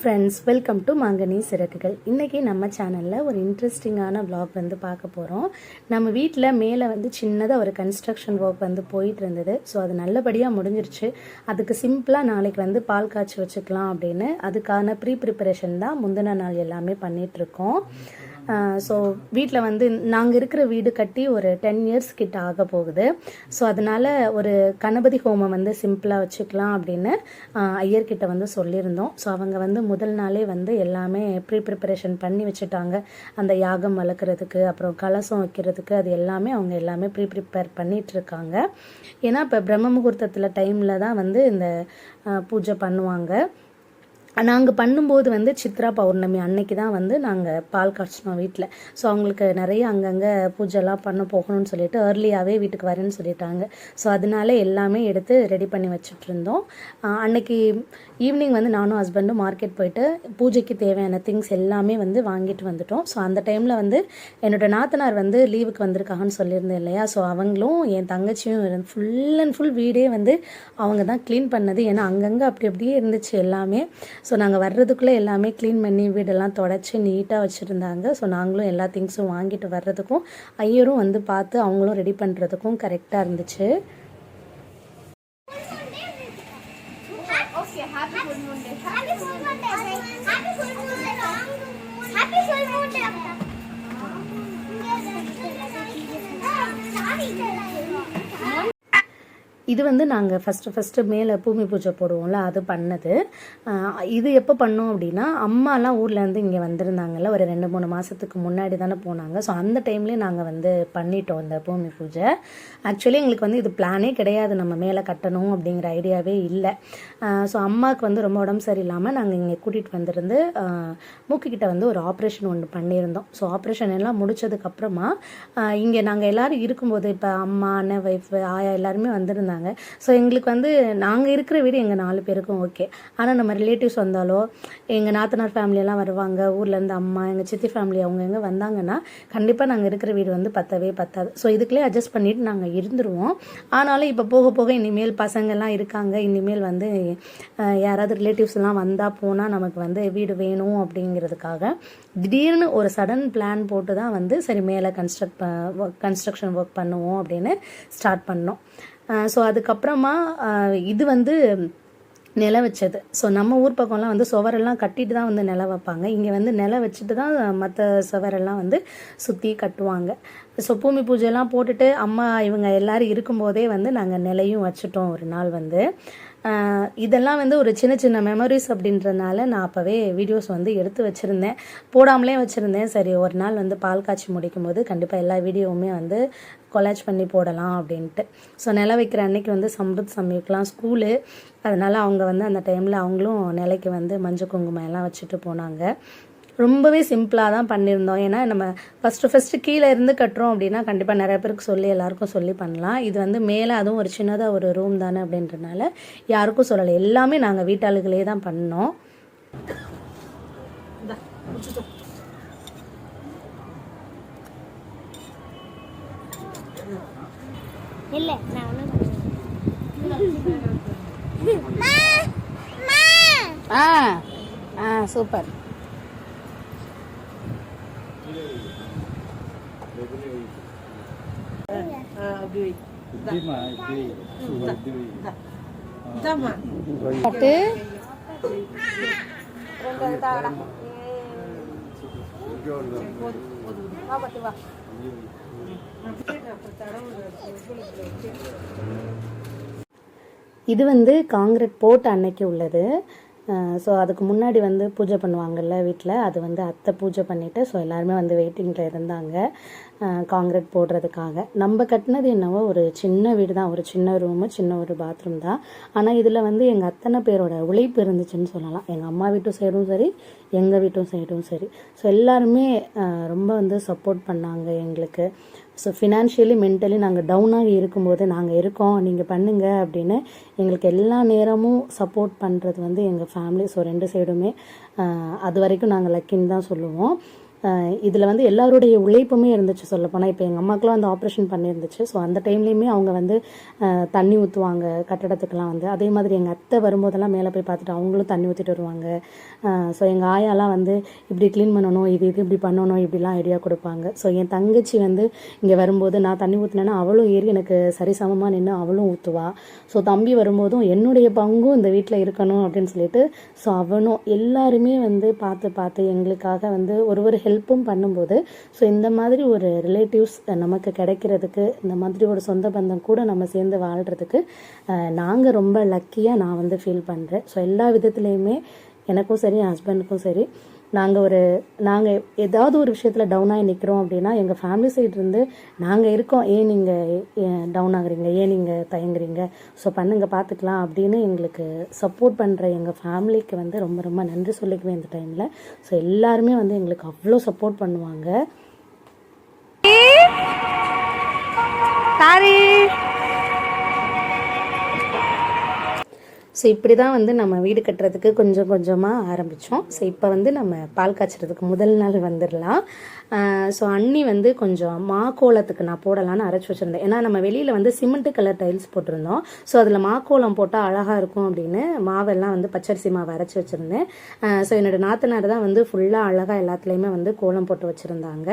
Friends, welcome to மாங்கனி சிறகுகள். இன்றைக்கி நம்ம சேனலில் ஒரு இன்ட்ரெஸ்டிங்கான vlog வந்து பார்க்க போகிறோம். நம்ம வீட்டில் மேலே வந்து சின்னதாக ஒரு கன்ஸ்ட்ரக்ஷன் ஒர்க் வந்து போயிட்டு இருந்தது. ஸோ அது நல்லபடியாக முடிஞ்சிருச்சு. அதுக்கு சிம்பிளாக நாளைக்கு வந்து பால் காய்ச்சி வச்சுக்கலாம் அப்படின்னு அதுக்கான ப்ரிப்பரேஷன் தான் முந்தின நாள் எல்லாமே பண்ணிகிட்ருக்கோம். ஸோ வீட்டில் வந்து நாங்கள் இருக்கிற வீடு கட்டி ஒரு 10 இயர்ஸ் கிட்ட ஆக போகுது. ஸோ அதனால் ஒரு கணபதி ஹோமம் வந்து சிம்பிளாக வச்சுக்கலாம் அப்படின்னு ஐயர்கிட்ட வந்து சொல்லியிருந்தோம். ஸோ அவங்க வந்து முதல் நாளே வந்து எல்லாமே ப்ரிப்பரேஷன் பண்ணி வச்சுட்டாங்க. அந்த யாகம் வளர்க்குறதுக்கு, அப்புறம் கலசம் வைக்கிறதுக்கு, அது எல்லாமே அவங்க எல்லாமே ப்ரிப்பேர் பண்ணிகிட்ருக்காங்க. ஏன்னா இப்போ பிரம்ம முகூர்த்தத்தில் டைமில் தான் வந்து இந்த பூஜை பண்ணுவாங்க. நாங்கள் பண்ணும்போது வந்து சித்ரா பௌர்ணமி அன்னைக்கு தான் வந்து நாங்கள் பால் காய்ச்சினோம் வீட்டில். ஸோ அவங்களுக்கு நிறைய அங்கங்கே பூஜைலாம் பண்ண போகணும்னு சொல்லிட்டு ஏர்லியாகவே வீட்டுக்கு வரேன்னு சொல்லிட்டாங்க. ஸோ அதனால எல்லாமே எடுத்து ரெடி பண்ணி வச்சுட்டு இருந்தோம். அன்னைக்கு ஈவினிங் வந்து நானும் ஹஸ்பண்டும் மார்க்கெட் போயிட்டு பூஜைக்கு தேவையான திங்ஸ் எல்லாமே வந்து வாங்கிட்டு வந்துட்டோம். ஸோ அந்த டைமில் வந்து என்னோடய நாத்தனார் வந்து லீவுக்கு வந்திருக்காங்கன்னு சொல்லியிருந்தேன் இல்லையா. ஸோ அவங்களும் என் தங்கச்சியும் ஃபுல் அண்ட் ஃபுல் வீடே வந்து அவங்க தான் க்ளீன் பண்ணது. ஏன்னா அங்கங்கே அப்படி அப்படியே இருந்துச்சு எல்லாமே. ஸோ நாங்கள் வர்றதுக்குள்ளே எல்லாமே க்ளீன் பண்ணி வீடெல்லாம் தொடச்சி நீட்டாக வச்சுருந்தாங்க. ஸோ நாங்களும் எல்லா திங்ஸும் வாங்கிட்டு வர்றதுக்கும் ஐயரும் வந்து பார்த்து அவங்களும் ரெடி பண்ணுறதுக்கும் கரெக்டாக இருந்துச்சு. இது வந்து நாங்கள் ஃபஸ்ட்டு மேலே பூமி பூஜை போடுவோம்ல, அது பண்ணது. இது எப்போ பண்ணோம் அப்படின்னா, அம்மாலாம் ஊர்லேருந்து இங்கே வந்திருந்தாங்கல்ல, ஒரு 2-3 மாதத்துக்கு முன்னாடி தானே போனாங்க. ஸோ அந்த டைம்லேயே நாங்கள் வந்து பண்ணிட்டோம் இந்த பூமி பூஜை. ஆக்சுவலி எங்களுக்கு வந்து இது பிளானே கிடையாது, நம்ம மேலே கட்டணும் அப்படிங்கிற ஐடியாவே இல்லை. ஸோ அம்மாவுக்கு வந்து ரொம்ப உடம்பு சரியில்லாமல் நாங்கள் இங்கே கூட்டிகிட்டு வந்துருந்து மூக்குக்கிட்ட வந்து ஒரு ஆப்ரேஷன் ஒன்று பண்ணியிருந்தோம். ஸோ ஆப்ரேஷன் எல்லாம் முடித்ததுக்கப்புறமா இங்கே நாங்கள் எல்லோரும் இருக்கும்போது, இப்போ அம்மா, அண்ணன், ஒய்ஃப், ஆயா எல்லாருமே வந்திருந்தாங்க. ஸோ எங்களுக்கு வந்து நாங்கள் இருக்கிற வீடு எங்கள் 4 பேருக்கும் ஓகே. ஆனால் நம்ம ரிலேட்டிவ்ஸ் வந்தாலோ, எங்கள் நாத்தனார் ஃபேமிலியெல்லாம் வருவாங்க, ஊர்லேருந்து அம்மா, எங்கள் சித்தி ஃபேமிலி அவங்க எங்கே வந்தாங்கன்னா கண்டிப்பாக நாங்கள் இருக்கிற வீடு வந்து பத்தாது. ஸோ இதுக்குள்ளே அட்ஜஸ்ட் பண்ணிவிட்டு நாங்கள் இருந்துருவோம். ஆனாலும் இப்போ போக போக இனிமேல் பசங்கள்லாம் இருக்காங்க, இனிமேல் வந்து யாராவது ரிலேட்டிவ்ஸ்லாம் வந்தால் போனால் நமக்கு வந்து வீடு வேணும் அப்படிங்கிறதுக்காக திடீர்னு ஒரு சடன் பிளான் போட்டு தான் வந்து சரி மேலே கன்ஸ்ட்ரக்ஷன் ஒர்க் பண்ணுவோம் அப்படின்னு ஸ்டார்ட் பண்ணோம். ஸோ அதுக்கப்புறமா இது வந்து நில வச்சது. ஸோ நம்ம ஊர் பக்கம்லாம் வந்து சுவரெல்லாம் கட்டிட்டு தான் வந்து நில வைப்பாங்க. இங்கே வந்து நில வச்சுட்டு தான் மற்ற சுவரெல்லாம் வந்து சுற்றி கட்டுவாங்க. ஸோ பூமி பூஜைலாம் போட்டுட்டு அம்மா இவங்க எல்லோரும் இருக்கும்போதே வந்து நாங்கள் நிலையும் வச்சுட்டோம் ஒரு நாள் வந்து. இதெல்லாம் வந்து ஒரு சின்ன சின்ன மெமரிஸ் அப்படின்றதுனால நான் அப்போவே வீடியோஸ் வந்து எடுத்து வச்சுருந்தேன், போடாமலே வச்சுருந்தேன். சரி ஒரு நாள் வந்து பால் காய்ச்சி முடிக்கும் போது கண்டிப்பாக எல்லா வீடியோவுமே வந்து கொலாஜ் பண்ணி போடலாம் அப்படின்ட்டு. ஸோ நில வைக்கிற அன்னைக்கு வந்து சம்ருத் சமயக்கெலாம் ஸ்கூலு, அதனால் அவங்க வந்து அந்த டைமில் அவங்களும் நிலைக்கு வந்து மஞ்சள் குங்குமம் எல்லாம் வச்சுட்டு போனாங்க. ரொம்பவே சிம்பிளாக தான் பண்ணியிருந்தோம். ஏன்னா நம்ம ஃபஸ்ட்டு கீழே இருந்து கட்டுறோம் அப்படின்னா கண்டிப்பாக நிறைய பேருக்கு சொல்லி எல்லாருக்கும் சொல்லி பண்ணலாம். இது வந்து மேலே அதுவும் ஒரு சின்னதாக ஒரு ரூம் தானே அப்படின்றனால யாருக்கும் சொல்லலை, எல்லாமே நாங்கள் வீட்டாளுகளே தான் பண்ணோம். இல்லை சூப்பர். கட்டு இது வந்து காங்கிரீட் போட்ட அன்னைக்கு உள்ளது. ஸோ அதுக்கு முன்னாடி வந்து பூஜை பண்ணுவாங்கள்ல வீட்டில், அது வந்து அத்தை பூஜை பண்ணிவிட்டு ஸோ எல்லாருமே வந்து வெயிட்டிங்கில் இருந்தாங்க காங்கிரீட் போடுறதுக்காக. நம்ம கட்டினது என்னவோ ஒரு சின்ன வீடு தான், ஒரு சின்ன ரூமு, சின்ன ஒரு பாத்ரூம் தான். ஆனால் இதில் வந்து எங்கள் அத்தனை பேரோட உழைப்பு இருந்துச்சுன்னு சொல்லலாம். எங்கள் அம்மா வீட்டும் சைடும் சரி, எங்கள் வீட்டும் சைடும் சரி. ஸோ எல்லாருமே ரொம்ப வந்து சப்போர்ட் பண்ணாங்க எங்களுக்கு. ஸோ ஃபினான்ஷியலி மென்டலி நாங்கள் டவுனாக இருக்கும்போது நாங்கள் இருக்கோம், நீங்கள் பண்ணுங்க அப்படின்னு எங்களுக்கு எல்லா நேரமும் சப்போர்ட் பண்ணுறது வந்து எங்கள் ஃபேமிலி. ஸோ 2 சைடுமே அது வரைக்கும் நாங்கள் லக்கின்னு தான் சொல்லுவோம். இதில் வந்து எல்லாருடைய உழைப்புமே இருந்துச்சு சொல்லப்போனால். இப்போ எங்கள் அம்மாக்கெலாம் வந்து ஆப்ரேஷன் பண்ணியிருந்துச்சு. ஸோ அந்த டைம்லேயுமே அவங்க வந்து தண்ணி ஊற்றுவாங்க கட்டடத்துக்கெலாம் வந்து. அதே மாதிரி எங்கள் அத்தை வரும்போதெல்லாம் மேலே போய் பார்த்துட்டு அவங்களும் தண்ணி ஊற்றிட்டு வருவாங்க. ஸோ எங்கள் ஆயாலாம் வந்து இப்படி க்ளீன் பண்ணணும், இது இப்படி பண்ணணும், இப்படிலாம் ஐடியா கொடுப்பாங்க. ஸோ என் தங்கச்சி வந்து இங்கே வரும்போது நான் தண்ணி ஊற்றினேன்னா அவளும் ஏறி எனக்கு சரிசமமாக நின்று அவளும் ஊற்றுவா. ஸோ தம்பி வரும்போதும் என்னுடைய பங்கும் இந்த வீட்டில் இருக்கணும் அப்படின்னு சொல்லிட்டு ஸோ அவனும் எல்லாருமே வந்து பார்த்து எங்களுக்காக வந்து ஒரு ஹெல்ப்பும் பண்ணும்போது ஸோ இந்த மாதிரி ஒரு ரிலேட்டிவ்ஸ் நமக்கு கிடைக்கிறதுக்கு, இந்த மாதிரி ஒரு சொந்த பந்தம் கூட நம்ம சேர்ந்து வாழ்கிறதுக்கு நாங்கள் ரொம்ப லக்கியாக நான் வந்து ஃபீல் பண்ணுறேன். ஸோ எல்லா விதத்துலேயுமே எனக்கும் சரி என் ஹஸ்பண்டுக்கும் சரி நாங்கள் ஏதாவது ஒரு விஷயத்தில் டவுனாகி நிற்கிறோம் அப்படின்னா எங்கள் ஃபேமிலி சைட்லேருந்து நாங்கள் இருக்கோம், ஏன் நீங்கள் டவுன் ஆகுறீங்க, ஏன் நீங்கள் தயங்குறீங்க, ஸோ பண்ணுங்க பார்த்துக்கலாம் அப்படின்னு எங்களுக்கு சப்போர்ட் பண்ணுற எங்கள் ஃபேமிலிக்கு வந்து ரொம்ப ரொம்ப நன்றி சொல்லிக்குவேன் இந்த டைமில். ஸோ எல்லாருமே வந்து எங்களுக்கு அவ்வளோ சப்போர்ட் பண்ணுவாங்க. ஸோ இப்படி தான் வந்து நம்ம வீடு கட்டுறதுக்கு கொஞ்சம் கொஞ்சமாக ஆரம்பித்தோம். ஸோ இப்போ வந்து நம்ம பால் காய்ச்சறதுக்கு முதல் நாள் வந்துடலாம். ஸோ அண்ணி வந்து கொஞ்சம் மாக்கோலத்துக்கு நான் போடலான்னு அரைச்சி வச்சுருந்தேன். ஏன்னா நம்ம வெளியில் வந்து சிமெண்ட்டு கலர் டைல்ஸ் போட்டிருந்தோம். ஸோ அதில் மாக்கோலம் போட்டால் அழகாக இருக்கும் அப்படின்னு மாவெல்லாம் வந்து பச்சரிசி மாவு அரைச்சி வச்சுருந்தேன். ஸோ என்னோடய நாத்தனார் தான் வந்து ஃபுல்லாக அழகாக எல்லாத்துலேயுமே வந்து கோலம் போட்டு வச்சுருந்தாங்க.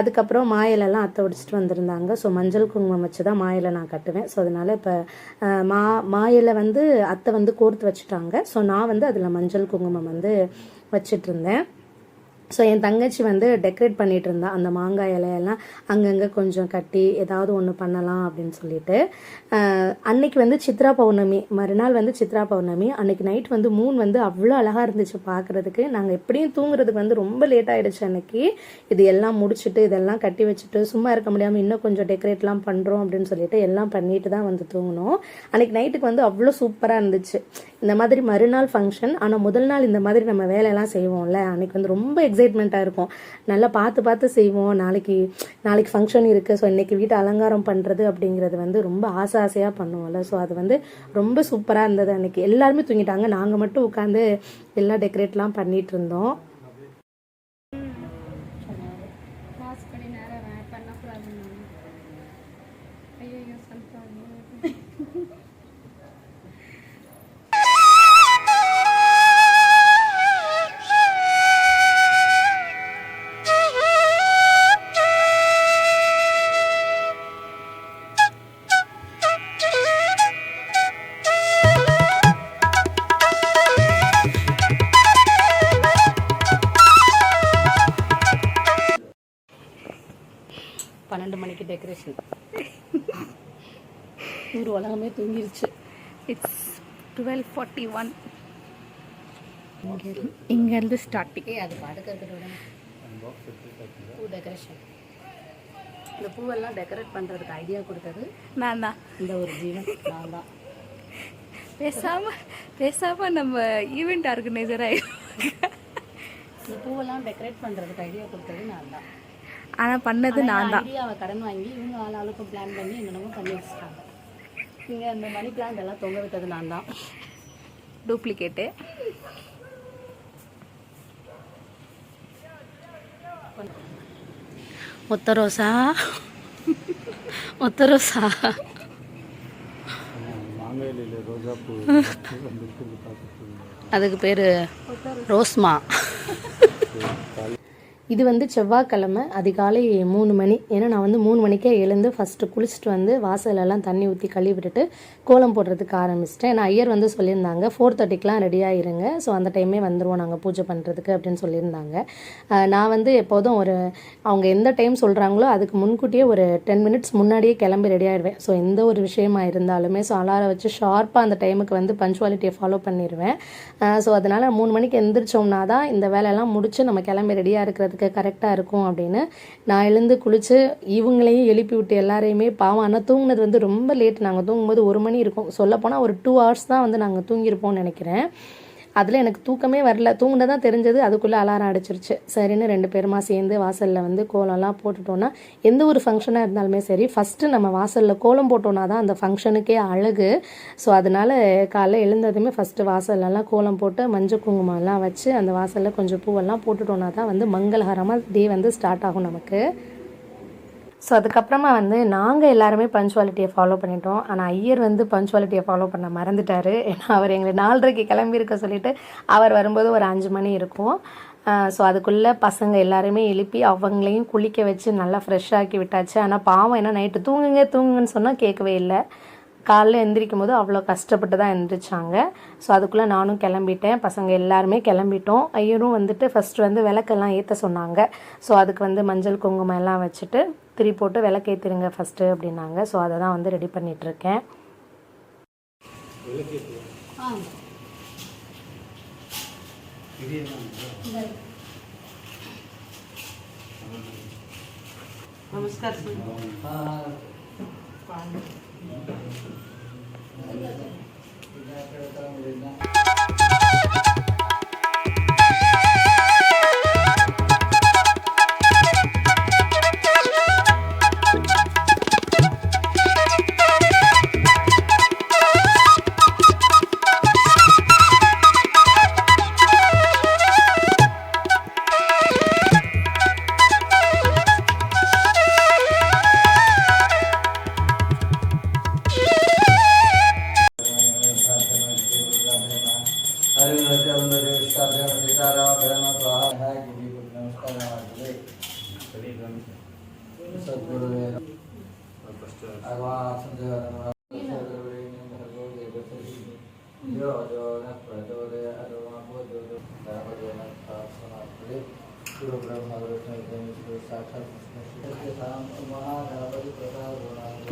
அதுக்கப்புறம் மாயிலெல்லாம் அத்தை உடிச்சிட்டு வந்திருந்தாங்க. ஸோ மஞ்சள் குங்குமம் வச்சு தான் மாயிலை நான் கட்டுவேன். ஸோ அதனால் இப்போ மாயிலை வந்து அத்தை வந்து கோர்த்து வச்சுட்டாங்க. ஸோ நான் வந்து அதில் மஞ்சள் குங்குமம் வந்து வச்சிட்டு இருந்தேன். ஸோ என் தங்கச்சி வந்து டெக்கரேட் பண்ணிகிட்டு இருந்தா. அந்த மாங்காய் இலையெல்லாம் அங்கங்கே கொஞ்சம் கட்டி ஏதாவது ஒன்று பண்ணலாம் அப்படின்னு சொல்லிட்டு. அன்னைக்கு வந்து சித்ரா பௌர்ணமி, மறுநாள் வந்து சித்ரா பௌர்ணமி. அன்னைக்கு நைட் வந்து மூன் வந்து அவ்வளோ அழகாக இருந்துச்சு பார்க்குறதுக்கு. நாங்கள் எப்படியும் தூங்குறதுக்கு வந்து ரொம்ப லேட் ஆகிடுச்சு அன்னைக்கு. இது எல்லாம் முடிச்சுட்டு இதெல்லாம் கட்டி வச்சுட்டு சும்மா இருக்க முடியாமல் இன்னும் கொஞ்சம் டெக்கரேட்லாம் பண்ணுறோம் அப்படின்னு சொல்லிட்டு எல்லாம் பண்ணிட்டு தான் வந்து தூங்கினோம். அன்னைக்கு நைட்டுக்கு வந்து அவ்வளோ சூப்பராக இருந்துச்சு. இந்த மாதிரி மறுநாள் ஃபங்க்ஷன், ஆனால் முதல் நாள் இந்த மாதிரி நம்ம வேலையெல்லாம் செய்வோம்ல, அன்னைக்கு வந்து ரொம்ப எக்ஸைட்மெண்ட்டாக இருக்கும். நல்லா பார்த்து செய்வோம். நாளைக்கு ஃபங்க்ஷன் இருக்குது, ஸோ இன்றைக்கி வீட்டை அலங்காரம் பண்ணுறது அப்படிங்கிறது வந்து ரொம்ப ஆசையாக பண்ணுவோம்ல. ஸோ அது வந்து ரொம்ப சூப்பராக இருந்தது. அன்றைக்கி எல்லாருமே தூங்கிட்டாங்க, நாங்கள் மட்டும் உட்காந்து எல்லா டெக்கரேட்லாம் பண்ணிகிட்டு இருந்தோம். டெக்கரேஷன் ஊர் உலகமே தூங்கிருச்சு. இட்ஸ் 12:41. இங்கேருந்து ஸ்டார்டிங். அது படுக்கிறதோட பூ டெக்கரேஷன். இந்த பூவெல்லாம் டெக்கரேட் பண்ணுறதுக்கு ஐடியா கொடுத்தது நான் தான். இந்த ஒரு ஜீவன் நான் தான். பேசாமல் நம்ம ஈவெண்ட் ஆர்கனைசராக இந்த பூவெல்லாம் டெக்கரேட் பண்ணுறதுக்கு ஐடியா கொடுத்தது நான் தான். ஆனால் பண்ணது நான் தான். ஐடியாவை கடன் வாங்கி இவங்க ஆளுக்கும் பிளான் பண்ணி என்னென்னமோ பண்ணி வச்சுட்டாங்க. இங்கே அந்த மணி பிளான்ட் எல்லாம் தொங்க விட்டது நான் தான். டூப்ளிகேட்டு. ஒத்த ரோசா அதுக்கு பேர் ரோஸ்மா. இது வந்து செவ்வாய்க்கிழமை அதிகாலை 3 மணி. ஏன்னா நான் வந்து 3 மணிக்கே எழுந்து ஃபஸ்ட்டு குளிச்சுட்டு வந்து வாசலெல்லாம் தண்ணி ஊற்றி கழுவி விட்டுட்டு கோலம் போடுறதுக்கு ஆரம்பிச்சிட்டேன். ஏன்னா ஐயர் வந்து சொல்லியிருந்தாங்க 4:30க்கெலாம் ரெடியாக இருங்க, ஸோ அந்த டைமே வந்துடுவோம் நாங்கள் பூஜை பண்ணுறதுக்கு அப்படின்னு சொல்லியிருந்தாங்க. நான் வந்து எப்போதும் அவங்க எந்த டைம் சொல்கிறாங்களோ அதுக்கு முன்கூட்டியே ஒரு 10 மினிட்ஸ் முன்னாடியே கிளம்பி ரெடி ஆகிடுவேன். ஸோ எந்த ஒரு விஷயமா இருந்தாலுமே ஸோ அலாரம் வச்சு ஷார்ப்பாக அந்த டைமுக்கு வந்து பஞ்சுவாலிட்டியை ஃபாலோ பண்ணிடுவேன். ஸோ அதனால் 3 மணிக்கு எந்திரிச்சோம்னா தான் இந்த வேலையெல்லாம் முடித்து நம்ம கிளம்பி ரெடியாக இருக்கிறதுக்கு கரெக்டாக இருக்கும் அப்படின்னு நான் எழுந்து குளித்து இவங்களையும் எழுப்பி விட்டு எல்லாரையுமே பாவம். ஆனால் தூங்கினது வந்து ரொம்ப லேட். நாங்கள் தூங்கும்போது 1 மணி இருக்கும். சொல்லப்போனால் ஒரு 2 hours தான் வந்து நாங்கள் தூங்கியிருப்போம்னு நினைக்கிறேன். அதில் எனக்கு தூக்கமே வரல. தூங்கினதான் தெரிஞ்சது, அதுக்குள்ளே அலாரம் அடிச்சிருச்சு. சரின்னு 2 பேருமா சேர்ந்து வாசலில் வந்து கோலம்லாம் போட்டுட்டோன்னா, எந்த ஒரு ஃபங்க்ஷனாக இருந்தாலுமே சரி, ஃபஸ்ட்டு நம்ம வாசலில் கோலம் போட்டோன்னா தான் அந்த ஃபங்க்ஷனுக்கே அழகு. ஸோ அதனால் காலைல எழுந்ததுமே ஃபஸ்ட்டு வாசல்லலாம் கோலம் போட்டு மஞ்சள் குங்குமம்லாம் வச்சு அந்த வாசலில் கொஞ்சம் பூவெல்லாம் போட்டுட்டோன்னா தான் வந்து மங்களகரமாக டே வந்து ஸ்டார்ட் ஆகும் நமக்கு. ஸோ அதுக்கப்புறமா வந்து நாங்கள் எல்லாருமே பஞ்சுவாலிட்டியை ஃபாலோ பண்ணிட்டோம். ஆனால் ஐயர் வந்து பஞ்சுவாலிட்டியை ஃபாலோ பண்ண மறந்துட்டார். ஏன்னா அவர் எங்களை 4:30க்கு கிளம்பியிருக்க சொல்லிவிட்டு அவர் வரும்போது ஒரு 5 மணி இருக்கும். ஸோ அதுக்குள்ளே பசங்க எல்லாருமே எழுப்பி அவங்களையும் குளிக்க வச்சு நல்லா ஃப்ரெஷ்ஷாக்கி விட்டாச்சு. ஆனால் பாவம் என்ன நைட்டு தூங்குங்கன்னு சொன்னால் கேட்கவே இல்லை. காலைல எந்திரிக்கும் போது அவ்வளோ கஷ்டப்பட்டு தான் எந்திரிச்சாங்க. ஸோ அதுக்குள்ளே நானும் கிளம்பிட்டேன், பசங்க எல்லாருமே கிளம்பிட்டோம். ஐயரும் வந்துட்டு ஃபஸ்ட்டு வந்து விளக்கெல்லாம் ஏற்ற சொன்னாங்க. ஸோ அதுக்கு வந்து மஞ்சள் குங்குமம் எல்லாம் வச்சுட்டு திரி போட்டு விளக்கேற்றிருங்க ஃபஸ்ட்டு அப்படின்னாங்க. ஸோ அதை தான் வந்து ரெடி பண்ணிகிட்ருக்கேன். नमस्कार सर.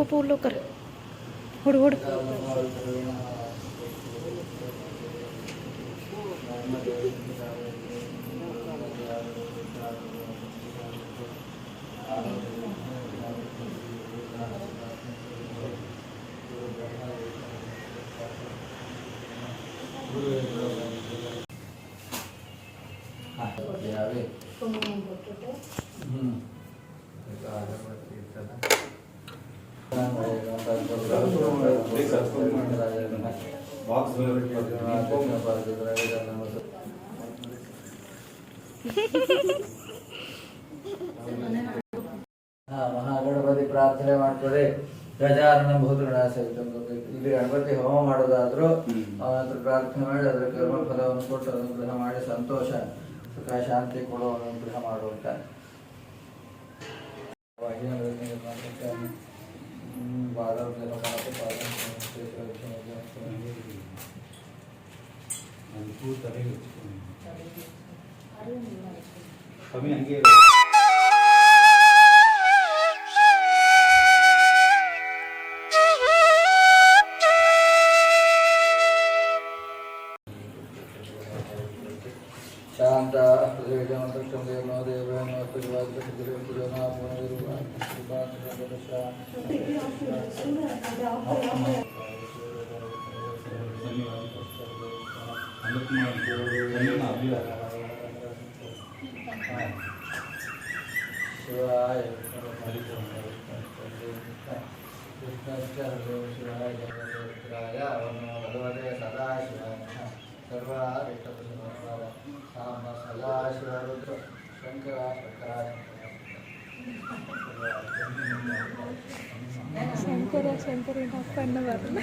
पूलो कर हुड़ हुड़ ಮಹಾಗಣಪತಿ ಪ್ರಾರ್ಥನೆ ಮಾಡ್ತಾರೆ. ಗಜಾನನ ಭೂತಗಣಾಸಹಿತ ಇಲ್ಲಿ ಗಣಪತಿ ಹೋಮ ಮಾಡೋದಾದ್ರೂ ಅವನ ಪ್ರಾರ್ಥನೆ ಮಾಡಿ ಅದರ ಕರ್ಮ ಫಲವನ್ನು ಕೊಟ್ಟು ಅನುಗ್ರಹ ಮಾಡಿ ಸಂತೋಷ ಸುಖ ಶಾಂತಿ ಕೊಡೋ ಅನುಗ್ರಹ ಮಾಡುವಂತ शांत शिवाय शिवाय जगदेवाय भगवते सदाशिवाय सदाशिवरुद्र शंकर शंकर பண்ண வரல.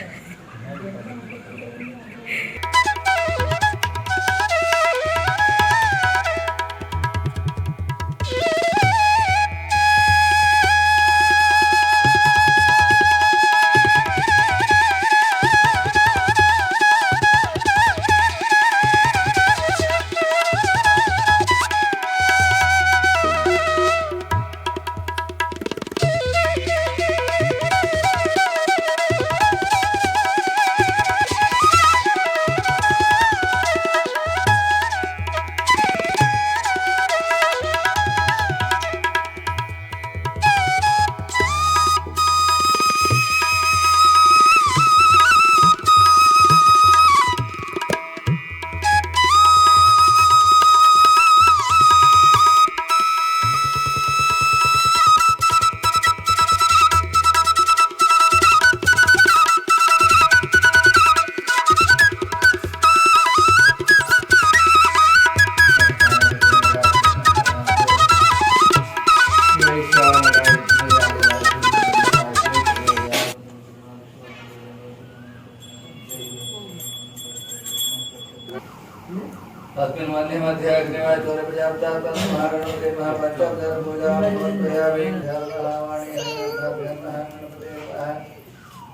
अग्नि मध्य अग्निमय तोरे प्रजापता तन महागणपति महापंचोपचार पूजा समर्पयामि धर्मवाणी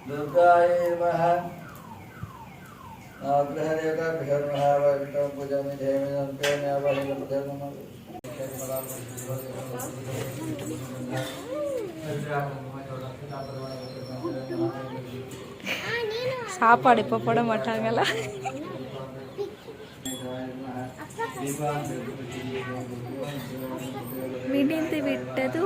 दुर्गाय नमः नवग्रहदेवता गृहमहावैकुंठं पूजामि धेमि नमः சாப்பாடு இப்போ போட மாட்டாங்களா? விடிந்து விட்டது.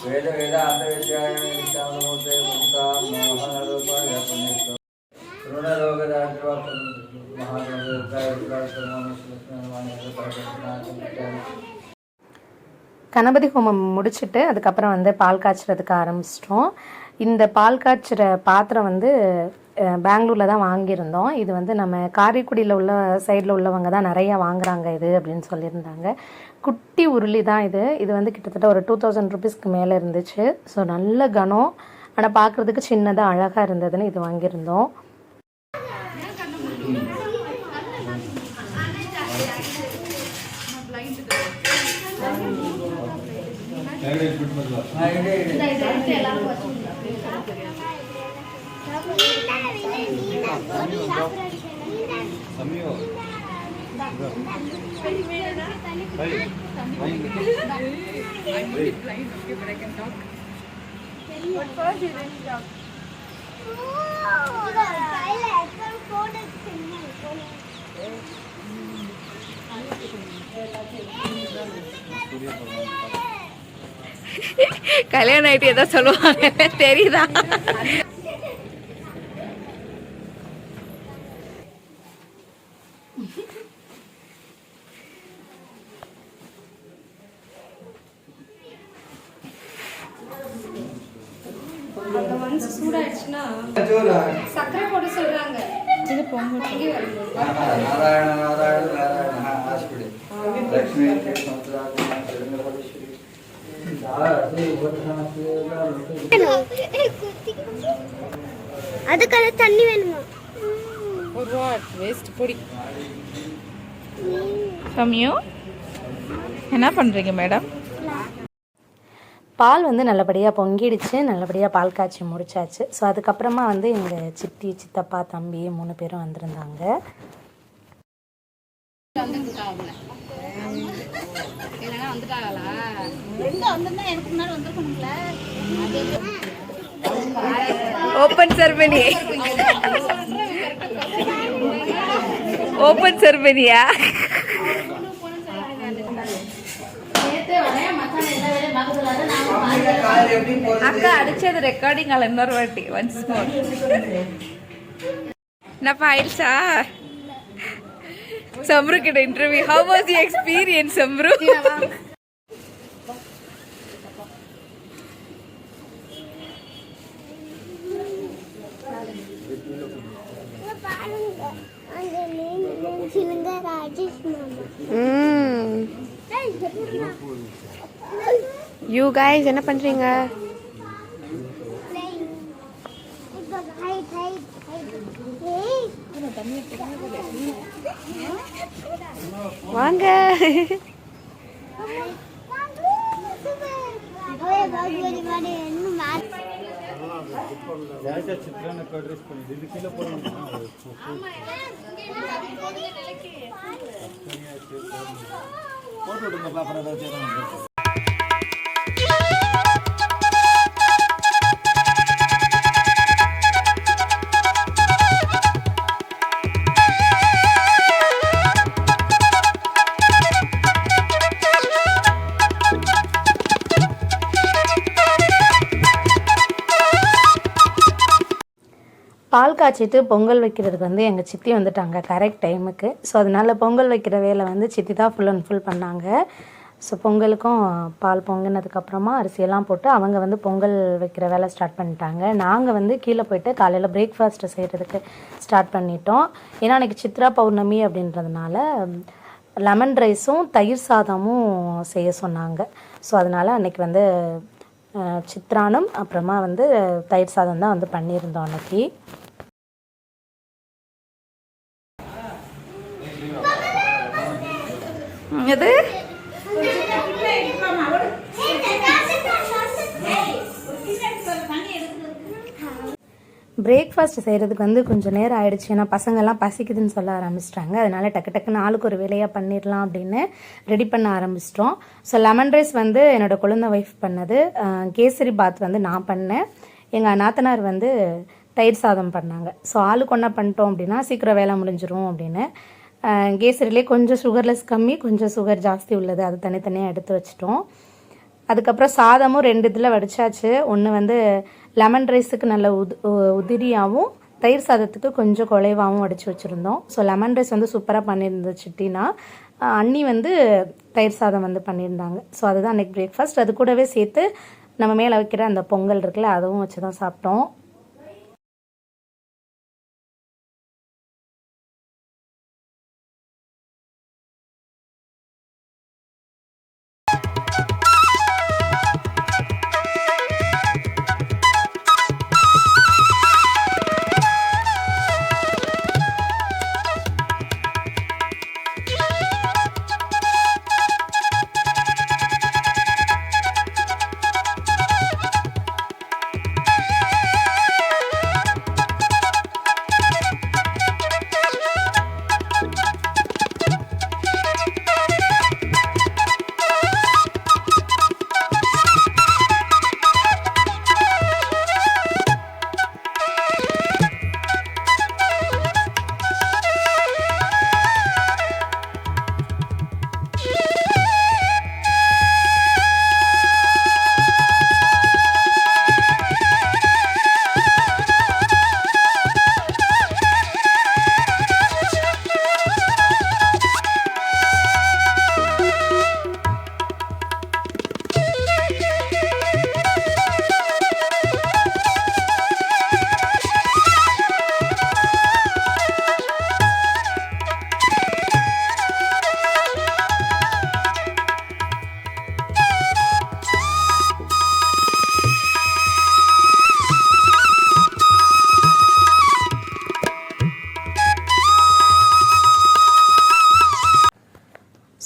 वेद वेदांत विद्याय विद्यामूर्ते मुक्ता मोहनरूपाय पुण्यस्त्वं ऋणरोगदार्द्रवक् महागणपतिर्गाय கணபதி ஹோமம் முடிச்சுட்டு அதுக்கப்புறம் வந்து பால் காய்ச்சறதுக்கு ஆரம்பிச்சிட்டோம். இந்த பால் காய்ச்சுற பாத்திரம் வந்து பெங்களூரில் தான் வாங்கியிருந்தோம். இது வந்து நம்ம காரைக்குடியில் உள்ள சைடில் உள்ளவங்க தான் நிறையா வாங்குறாங்க இது அப்படின்னு சொல்லியிருந்தாங்க. குட்டி உருளி தான் இது. இது வந்து கிட்டத்தட்ட ஒரு 2000 ருபீஸ்க்கு மேலே இருந்துச்சு. ஸோ நல்ல கனம், ஆனால் பார்க்குறதுக்கு சின்னதாக அழகாக இருந்ததுன்னு இது வாங்கியிருந்தோம். கல்யாணம் ஆயிட்டு ஏதோ சொல்லுவாங்க தெரியுதா? சூடாயிடுச்சுன்னா சக்கரை போட சொல்றாங்க. இது பொங்கல் नारायण नारायण नारायण हाँ आस्पड़े लक्ष्मी அதுக்காக தண்ணி வேணுமா? ஒரு வாட் வேஸ்ட் பொடி. சமயம் என்ன பண்றீங்க மேடம்? பால் வந்து நல்லபடியாக பொங்கிடுச்சு, நல்லபடியாக பால் காய்ச்சி முடிச்சாச்சு. ஸோ அதுக்கப்புறமா வந்து எங்கள் சித்தி, சித்தப்பா, தம்பி 3 பேரும் வந்திருந்தாங்க. Open ceremony. ஓப்பன் செர்மனியா? அக்கா அடிச்சது ரெக்கார்டிங் ஆல இன்னொரு வாட்டி ஒன்ஸ் மோர். என்னப்பா ஆயிடுச்சா? சம்ரு கிட்ட interview. How was the experience Samru? You guys என்ன பண்றீங்க? வாங்க. பால் காய்ச்சிட்டு பொங்கல் வைக்கிறதுக்கு வந்து எங்கள் சித்தி வந்துட்டாங்க கரெக்ட் டைமுக்கு. ஸோ அதனால் பொங்கல் வைக்கிற வேலை வந்து சித்தி தான் ஃபுல் அண்ட் ஃபுல் பண்ணாங்க. ஸோ பொங்கலுக்கும் பால் பொங்கினதுக்கப்புறமா அரிசியெல்லாம் போட்டு அவங்க வந்து பொங்கல் வைக்கிற வேலை ஸ்டார்ட் பண்ணிட்டாங்க. நாங்கள் வந்து கீழே போயிட்டு காலையில் பிரேக்ஃபாஸ்ட்டு செய்கிறதுக்கு ஸ்டார்ட் பண்ணிட்டோம். ஏன்னா அன்றைக்கி சித்ரா பௌர்ணமி அப்படின்றதுனால லெமன் ரைஸும் தயிர் சாதமும் செய்ய சொன்னாங்க. ஸோ அதனால் அன்றைக்கி வந்து சித்ரானம் அப்புறமா வந்து தயிர் சாதம் தான் வந்து பண்ணியிருந்தோம் அன்றைக்கி. இது பிரேக்ஃபாஸ்ட் செய்கிறதுக்கு வந்து கொஞ்சம் நேரம் ஆகிடுச்சு. ஏன்னா பசங்கள்லாம் பசிக்குதுன்னு சொல்ல ஆரம்பிச்சிட்டாங்க. அதனால் டக்குன்னு ஆளுக்கு ஒரு வேலையாக பண்ணிடலாம் அப்படின்னு ரெடி பண்ண ஆரம்பிச்சிட்டோம். ஸோ லெமன் ரைஸ் வந்து என்னோடய குழந்தை ஒய்ஃப் பண்ணது, கேசரி பாத் வந்து நான் பண்ணேன், எங்கள் நாத்தனார் வந்து தயிர் சாதம் பண்ணாங்க. ஸோ ஆளுக்கு ஒன்றா பண்ணிட்டோம் அப்படின்னா சீக்கிரம் வேலை முடிஞ்சிரும் அப்படின்னு. கேசரிலே கொஞ்சம் சுகர்லெஸ் கம்மி, கொஞ்சம் சுகர் ஜாஸ்தி உள்ளது, அது தனித்தனியாக எடுத்து வச்சிட்டோம். அதுக்கப்புறம் சாதமும் 2 இதில் வடிச்சாச்சு. ஒன்று வந்து லெமன் ரைஸுக்கு நல்ல உதிரியாகவும் தயிர் சாதத்துக்கு கொஞ்சம் குலைவாகவும் வடித்து வச்சுருந்தோம். ஸோ லெமன் ரைஸ் வந்து சூப்பராக பண்ணியிருந்துச்சுட்டினா, அண்ணி வந்து தயிர் சாதம் வந்து பண்ணியிருந்தாங்க. ஸோ அதுதான் அன்றைக்கி பிரேக்ஃபாஸ்ட். அது கூடவே சேர்த்து நம்ம மேலே வைக்கிற அந்த பொங்கல் இருக்குல்ல, அதுவும் வச்சு தான் சாப்பிட்டோம்.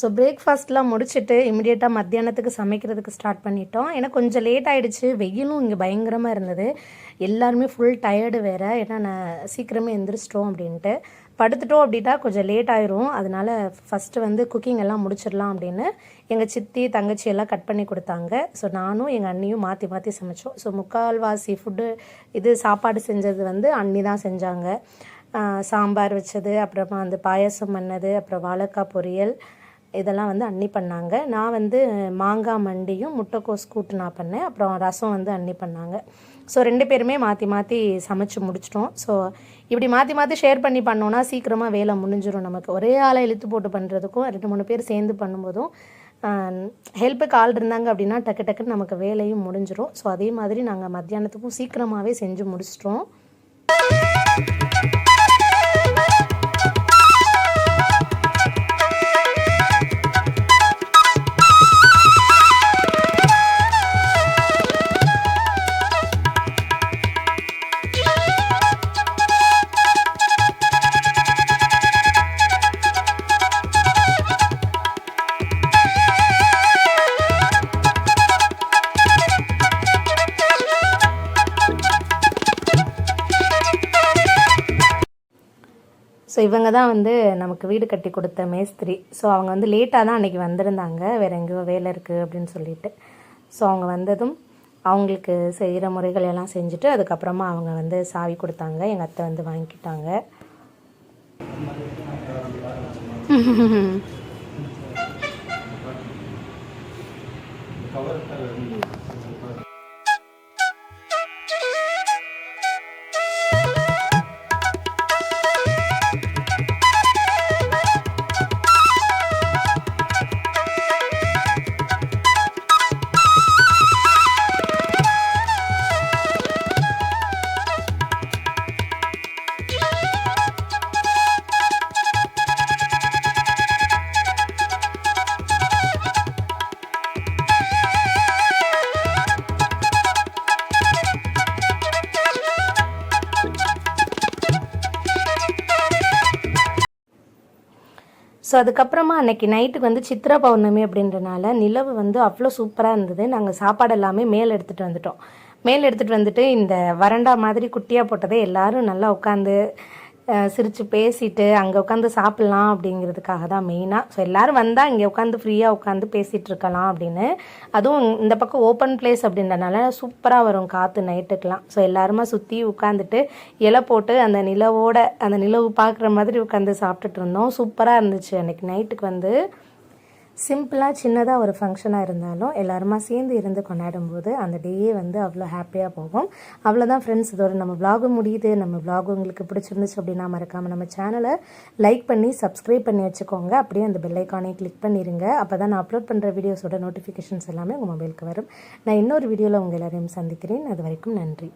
ஸோ பிரேக்ஃபாஸ்ட்லாம் முடிச்சுட்டு இமிடியேட்டாக மத்தியானத்துக்கு சமைக்கிறதுக்கு ஸ்டார்ட் பண்ணிட்டோம். ஏன்னா கொஞ்சம் லேட் ஆகிடுச்சு, வெயிலும் இங்கே பயங்கரமாக இருந்தது, எல்லாருமே ஃபுல் டயர்டு வேறு. ஏன்னா நான் சீக்கிரமே எந்திரிச்சிட்டோம் அப்படின்ட்டு. படுத்துட்டோம் அப்படின்னா கொஞ்சம் லேட் ஆயிரும். அதனால் ஃபஸ்ட்டு வந்து குக்கிங் எல்லாம் முடிச்சிடலாம் அப்படின்னு எங்கள் சித்தி தங்கச்சி எல்லாம் கட் பண்ணி கொடுத்தாங்க. ஸோ நானும் எங்கள் அண்ணியும் மாற்றி மாற்றி சமைச்சோம். ஸோ முக்கால்வாசி ஃபுட்டு இது சாப்பாடு செஞ்சது வந்து அண்ணி தான் செஞ்சாங்க. சாம்பார் வச்சது, அப்புறமா வந்து பாயசம் பண்ணது, அப்புறம் வாழைக்காய் பொரியல், இதெல்லாம் வந்து அண்ணி பண்ணாங்க. நான் வந்து மாங்காய் மண்டியும் முட்டைக்கோஸ் கூட்டு நான் பண்ணேன். அப்புறம் ரசம் வந்து அண்ணி பண்ணாங்க. ஸோ 2 பேருமே மாற்றி மாற்றி சமைச்சு முடிச்சிட்டோம். ஸோ இப்படி மாற்றி மாற்றி ஷேர் பண்ணி பண்ணோன்னா சீக்கிரமாக வேலை முடிஞ்சிடும். நமக்கு ஒரே ஆளை இழுத்து போட்டு பண்ணுறதுக்கும் 2-3 பேர் சேர்ந்து பண்ணும்போதும் ஹெல்ப்புக்கு ஆள் இருந்தாங்க அப்படின்னா டக்குன்னு நமக்கு வேலையும் முடிஞ்சிடும். ஸோ அதே மாதிரி நாங்கள் மத்தியானத்துக்கும் சீக்கிரமாகவே செஞ்சு முடிச்சிட்டோம். ஸோ இவங்க தான் வந்து நமக்கு வீடு கட்டி கொடுத்த மேஸ்திரி. ஸோ அவங்க வந்து லேட்டாக தான் அன்றைக்கி வந்திருந்தாங்க, வேறு எங்கேயோ வேலை இருக்குது அப்படின்னு சொல்லிட்டு. ஸோ அவங்க வந்ததும் அவங்களுக்கு செய்கிற முறைகள் எல்லாம் செஞ்சுட்டு அதுக்கப்புறமா அவங்க வந்து சாவி கொடுத்தாங்க. எங்கள் அத்தை வந்து வாங்கிக்கிட்டாங்க. ஸோ அதுக்கப்புறமா அன்னைக்கு நைட்டுக்கு வந்து சித்ரா பௌர்ணமி அப்படின்றனால நிலவு வந்து அவ்வளோ சூப்பராக இருந்தது. நாங்கள் சாப்பாடு எல்லாமே மேலே எடுத்துகிட்டு வந்துட்டோம். மேலே எடுத்துகிட்டு வந்துட்டு இந்த வறண்டா மாதிரி குட்டியாக போட்டதை எல்லோரும் நல்லா உட்காந்து சிரித்து பேசிட்டு அங்கே உட்காந்து சாப்பிட்லாம் அப்படிங்கிறதுக்காக தான் மெயினாக. ஸோ எல்லோரும் வந்தால் இங்கே உட்காந்து ஃப்ரீயாக உட்காந்து பேசிகிட்டு இருக்கலாம் அப்படின்னு. அதுவும் இந்த பக்கம் ஓப்பன் பிளேஸ் அப்படின்றனால சூப்பராக வரும் காற்று நைட்டுக்கெலாம். ஸோ எல்லாருமா சுற்றி உட்காந்துட்டு இலை போட்டு அந்த நிலவு பார்க்குற மாதிரி உட்காந்து சாப்பிட்டுட்டு இருந்தோம். சூப்பராக இருந்துச்சு. அன்றைக்கி நைட்டுக்கு வந்து சிம்பிளாக சின்னதாக ஒரு ஃபங்க்ஷனாக இருந்தாலும் எல்லாருமா சேர்ந்து இருந்து கொண்டாடும்போது அந்த டேயே வந்து அவ்வளோ ஹாப்பியாக போகும். அவ்வளோதான் ஃப்ரெண்ட்ஸ், இதோட நம்ம vlog முடியுது. நம்ம vlog உங்களுக்கு பிடிச்சிருந்துச்சு அப்படின்னா மறக்காமல் நம்ம சேனலை லைக் பண்ணி சப்ஸ்கிரைப் பண்ணி வச்சுக்கோங்க. அப்படியே அந்த பெல் ஐக்கானையும் கிளிக் பண்ணிடுங்க. அப்போ தான் நான் அப்லோட் பண்ணுற வீடியோஸோட நோட்டிஃபிகேஷன்ஸ் எல்லாமே உங்கள் மொபைலுக்கு வரும். நான் இன்னொரு வீடியோவில் உங்கள் எல்லாரையும் சந்திக்கிறேன். அது வரைக்கும் நன்றி.